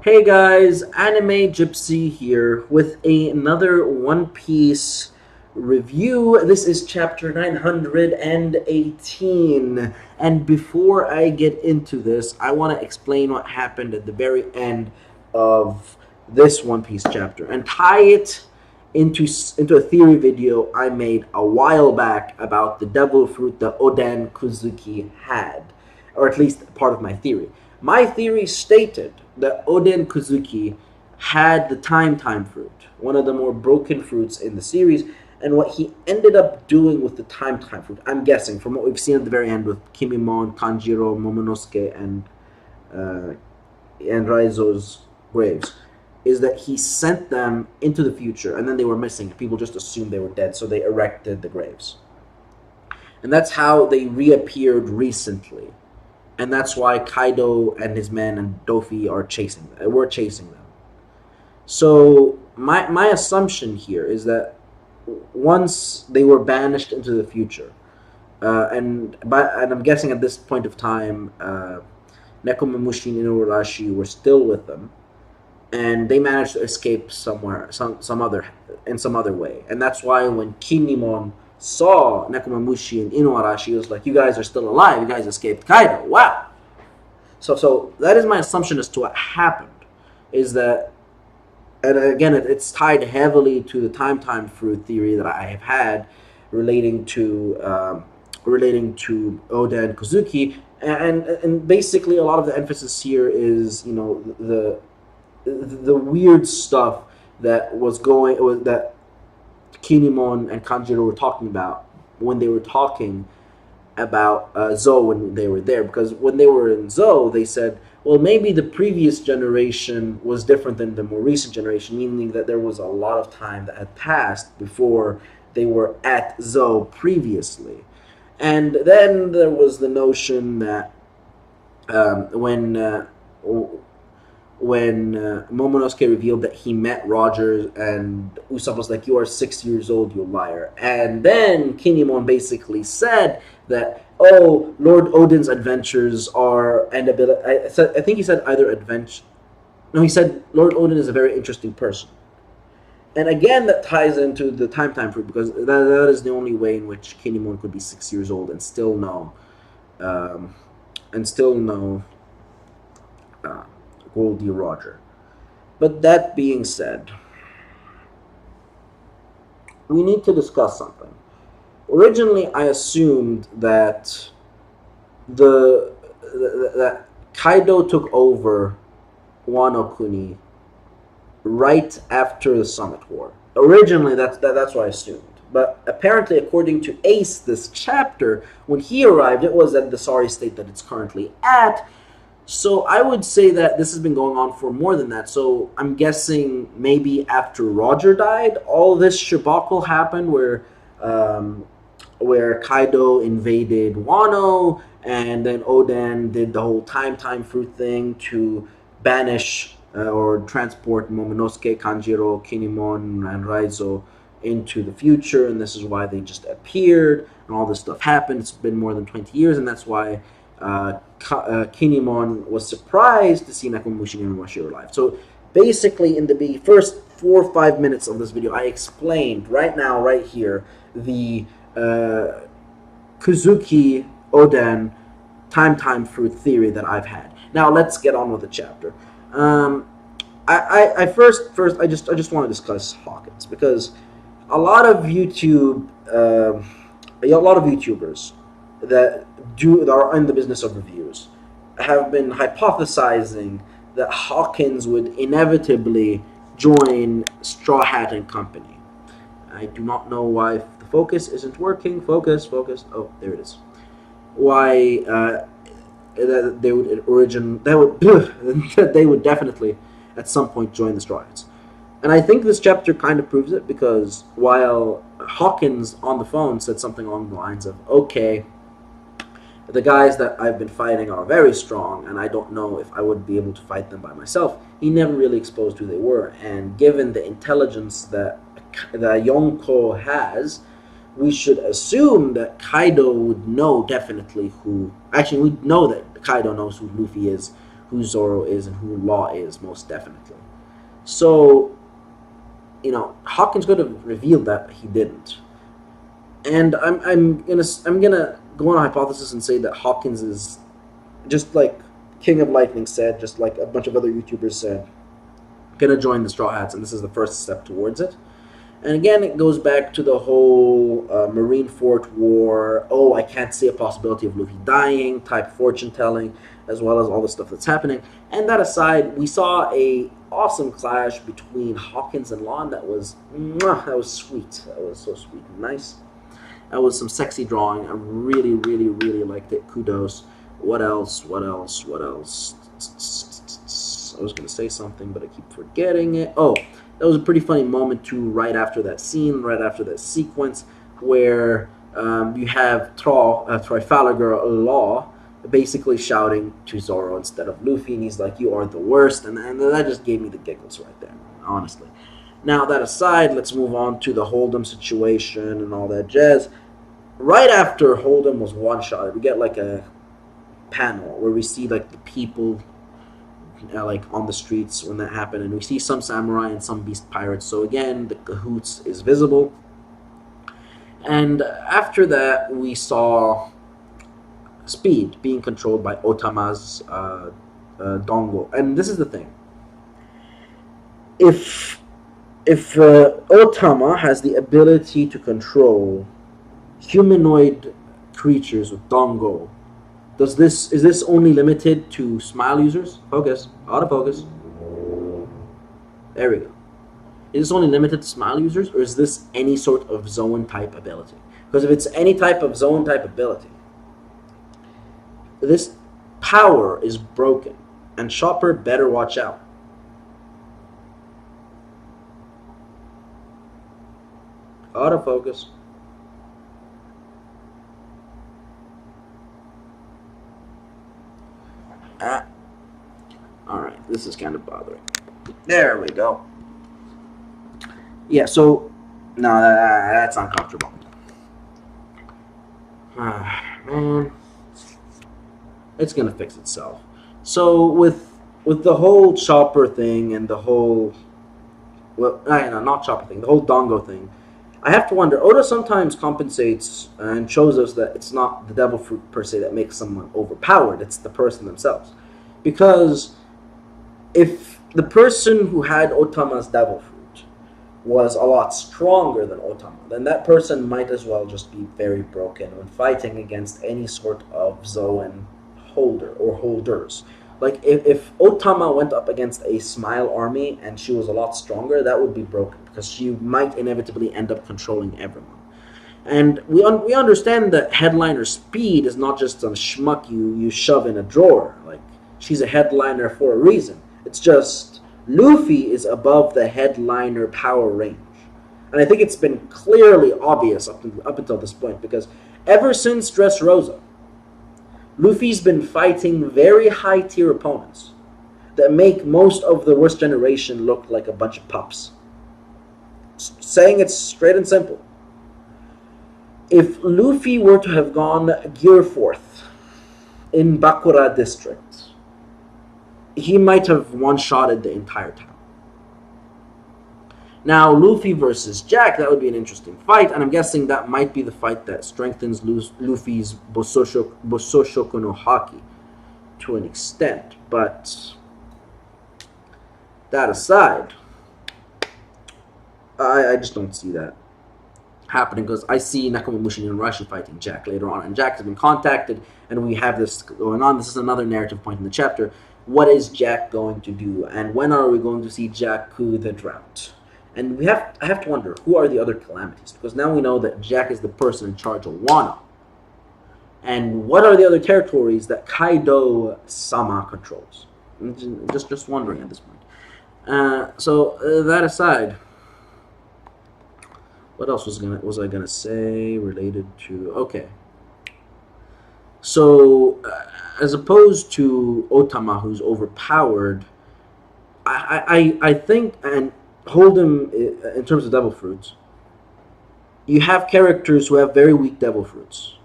Hey guys, Anime Gypsy here with another One Piece review. This is chapter 918. And before I get into this, I want to explain what happened at the very end of this One Piece chapter and tie it into a theory video I made a while back about the devil fruit that Oden Kuzuki had, or at least part of my theory. My theory stated that Oden Kozuki had the time fruit, one of the more broken fruits in the series, and what he ended up doing with the time fruit, I'm guessing, from what we've seen at the very end with Kimimon, Tanjiro, Momonosuke, and Raizo's graves, is that he sent them into the future, and then they were missing. People just assumed they were dead, so they erected the graves. And that's how they reappeared recently, and that's why Kaido and his men and Dofi are chasing them. We're chasing them. So my assumption here is that once they were banished into the future, and I'm guessing at this point of time, Nekomamushi and Inuarashi were still with them, and they managed to escape somewhere, some other way, and that's why when Kinemon saw Nekomamushi and Inuarashi, he was like, "You guys are still alive. You guys escaped Kaido. Wow!" So that is my assumption as to what happened. Is that, and again, it's tied heavily to the time fruit theory that I have had relating to Oda and Kozuki, and basically a lot of the emphasis here is the weird stuff that that Kinemon and Kanjiro were talking about when they were talking about Zou when they were there. Because when they were in Zou, they said, well, maybe the previous generation was different than the more recent generation, meaning that there was a lot of time that had passed before they were at Zou previously. And then there was the notion that when Momonosuke revealed that he met Rogers, and Usopp was like, "You are 6 years old, you liar." And then Kinemon basically said that, "Oh, Lord Oden's adventures are and ability." I think he said either adventure. No, he said Lord Oden is a very interesting person. And again, that ties into the time fruit, because that is the only way in which Kinemon could be 6 years old and still know, um, and still know. Goldie Roger. But that being said, we need to discuss something. Originally, I assumed that that Kaido took over Wano Kuni right after the Summit War. Originally, that's what I assumed. But apparently, according to Ace, this chapter, when he arrived, it was at the sorry state that it's currently at. So I would say that this has been going on for more than that. So I'm guessing maybe after Roger died, all this shabacle happened where Kaido invaded Wano, and then Oden did the whole time fruit thing to banish or transport Momonosuke, Kanjiro, Kinemon, and Raizo into the future, and this is why they just appeared, and all this stuff happened. It's been more than 20 years, and that's why Kinemon was surprised to see Nekomamushi and Inuarashi alive. So basically, in the first 4 or 5 minutes of this video, I explained right now, right here, the Kozuki Oden time fruit theory that I've had. Now let's get on with the chapter. I just want to discuss Hawkins, because a lot of YouTubers that are in the business of reviews have been hypothesizing that Hawkins would inevitably join Straw Hat and Company. I do not know why the focus isn't working. Focus. Oh, there it is. Why that they would that they would definitely at some point join the Straw Hats. And I think this chapter kind of proves it, because while Hawkins on the phone said something along the lines of, "Okay, the guys that I've been fighting are very strong, and I don't know if I would be able to fight them by myself," he never really exposed who they were. And given the intelligence that Yonko has, we should assume that Kaido would know definitely who... Actually, we know that Kaido knows who Luffy is, who Zoro is and who Law is, most definitely. So, Hawkins could have revealed that he didn't, and I'm gonna go on a hypothesis and say that Hawkins is just like King of Lightning said, just like a bunch of other YouTubers said, gonna join the Straw Hats, and this is the first step towards it. And again, it goes back to the whole Marineford War. Oh, I can't see a possibility of Luffy dying type fortune telling, as well as all the stuff that's happening. And that aside, we saw a awesome clash between Hawkins and Law. That was sweet. That was so sweet and nice. That was some sexy drawing. I really, really, really liked it. Kudos. What else? What else? What else? I was gonna say something, but I keep forgetting it. Oh. That was a pretty funny moment too, right after that scene, right after that sequence, where you have Trafalgar Law basically shouting to Zoro instead of Luffy, and he's like, "You are the worst," and that just gave me the giggles right there, honestly. Now, that aside, let's move on to the Hold'em situation and all that jazz. Right after Hold'em was one-shot, we get like a panel where we see like the people like on the streets when that happened, and we see some samurai and some beast pirates. So again, the cahoots is visible. And after that, we saw Speed being controlled by Otama's Dongo. And this is the thing: if Otama has the ability to control humanoid creatures with Dongo, is this only limited to smile users? Focus. Autofocus. There we go. Is this only limited to smile users, or is this any sort of zone type ability? Because if it's any type of zone type ability, this power is broken, and Chopper better watch out. Autofocus. Alright, this is kind of bothering. There we go. Yeah, so, no, that's uncomfortable. Man, it's gonna fix itself. So, with the whole Chopper thing and the whole, well, no, not Chopper thing, the whole Dongo thing, I have to wonder, Oda sometimes compensates and shows us that it's not the devil fruit per se that makes someone overpowered, it's the person themselves. Because if the person who had Otama's devil fruit was a lot stronger than Otama, then that person might as well just be very broken when fighting against any sort of Zoan holder or holders. Like, if Otama went up against a Smile army and she was a lot stronger, that would be broken, because she might inevitably end up controlling everyone. And we understand that Headliner Speed is not just some schmuck you shove in a drawer. Like, she's a headliner for a reason. It's just Luffy is above the headliner power range. And I think it's been clearly obvious up until this point, because ever since Dressrosa, Luffy's been fighting very high-tier opponents that make most of the worst generation look like a bunch of pups. Saying it straight and simple. If Luffy were to have gone Gear 4th in Bakura District, he might have one-shotted the entire town. Now, Luffy versus Jack, that would be an interesting fight, and I'm guessing that might be the fight that strengthens Luffy's Bososhoku no Haki to an extent. But that aside, I just don't see that happening, because I see Nekomamushi and Rashi fighting Jack later on, and Jack has been contacted, and we have this going on. This is another narrative point in the chapter. What is Jack going to do, and when are we going to see Jack coup the drought? And I have to wonder, who are the other calamities? Because now we know that Jack is the person in charge of Wano. And what are the other territories that Kaido-sama controls? Just wondering at this point. So that aside, what else was I gonna say related to? Okay. So as opposed to Otama, who's overpowered, I think, and Hold'em in terms of devil fruits, you have characters who have very weak devil fruits,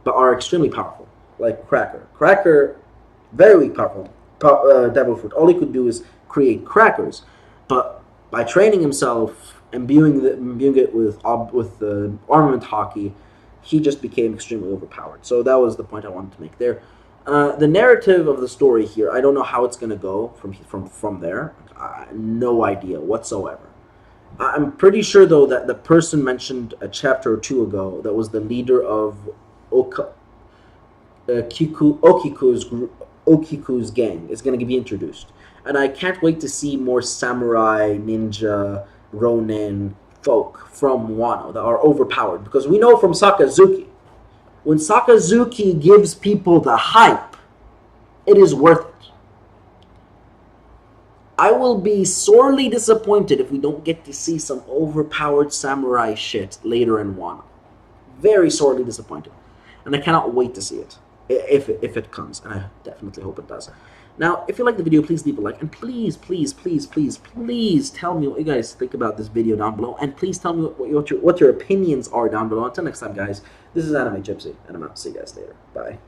but are extremely powerful, like Cracker. Cracker, very weak, powerful. devil fruit. All he could do is create crackers, but by training himself, imbuing it with armament hockey, he just became extremely overpowered. So that was the point I wanted to make there. The narrative of the story here, I don't know how it's going to go from there. No idea whatsoever. I'm pretty sure, though, that the person mentioned a chapter or two ago that was the leader of Okiku's gang is going to be introduced. And I can't wait to see more samurai, ninja, ronin folk from Wano that are overpowered. Because we know from Sakazuki, when Sakazuki gives people the hype, it is worth it. I will be sorely disappointed if we don't get to see some overpowered samurai shit later in Wano. Very sorely disappointed. And I cannot wait to see it. If it comes. And I definitely hope it does. Now, if you like the video, please leave a like. And please, please, please, please, please tell me what you guys think about this video down below. And please tell me what your opinions are down below. Until next time, guys, this is Anime Gypsy. And I'm out. See you guys later. Bye.